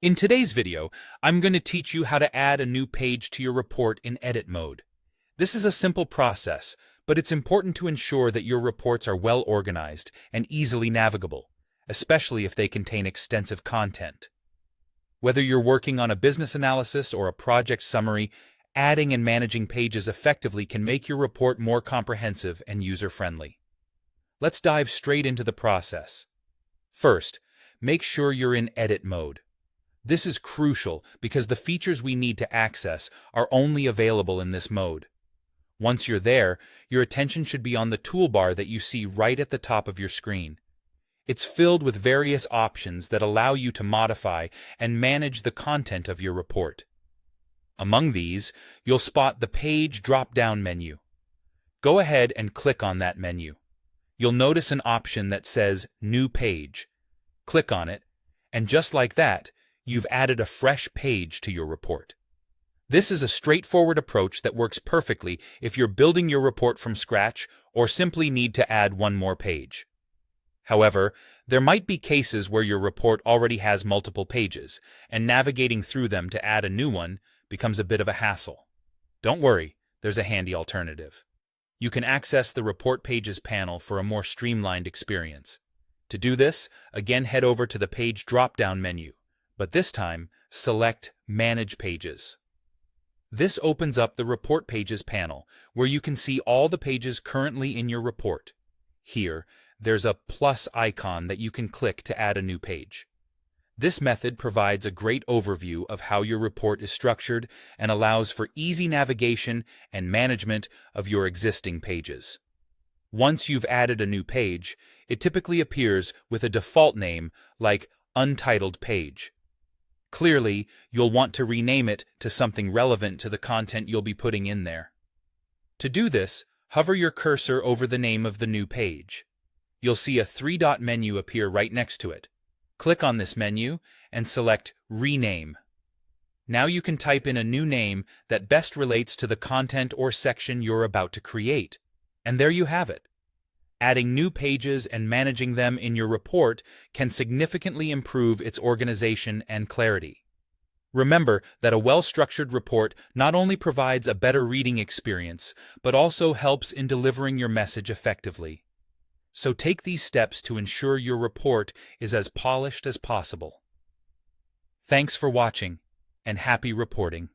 In today's video, I'm going to teach you how to add a new page to your report in edit mode. This is a simple process, but it's important to ensure that your reports are well organized and easily navigable, especially if they contain extensive content. Whether you're working on a business analysis or a project summary, adding and managing pages effectively can make your report more comprehensive and user-friendly. Let's dive straight into the process. First, make sure you're in edit mode. This is crucial because the features we need to access are only available in this mode. Once you're there, your attention should be on the toolbar that you see right at the top of your screen. It's filled with various options that allow you to modify and manage the content of your report. Among these, you'll spot the Page drop-down menu. Go ahead and click on that menu. You'll notice an option that says New Page. Click on it, and just like that, you've added a fresh page to your report. This is a straightforward approach that works perfectly if you're building your report from scratch or simply need to add one more page. However, there might be cases where your report already has multiple pages, and navigating through them to add a new one becomes a bit of a hassle. Don't worry, there's a handy alternative. You can access the Report Pages panel for a more streamlined experience. To do this, again head over to the Page drop-down menu, but this time, select Manage Pages. This opens up the Report Pages panel, where you can see all the pages currently in your report. Here, there's a plus icon that you can click to add a new page. This method provides a great overview of how your report is structured and allows for easy navigation and management of your existing pages. Once you've added a new page, it typically appears with a default name like Untitled Page. Clearly, you'll want to rename it to something relevant to the content you'll be putting in there. To do this, hover your cursor over the name of the new page. You'll see a three-dot menu appear right next to it. Click on this menu and select Rename. Now you can type in a new name that best relates to the content or section you're about to create. And there you have it. Adding new pages and managing them in your report can significantly improve its organization and clarity. Remember that a well-structured report not only provides a better reading experience, but also helps in delivering your message effectively. So take these steps to ensure your report is as polished as possible. Thanks for watching, and happy reporting.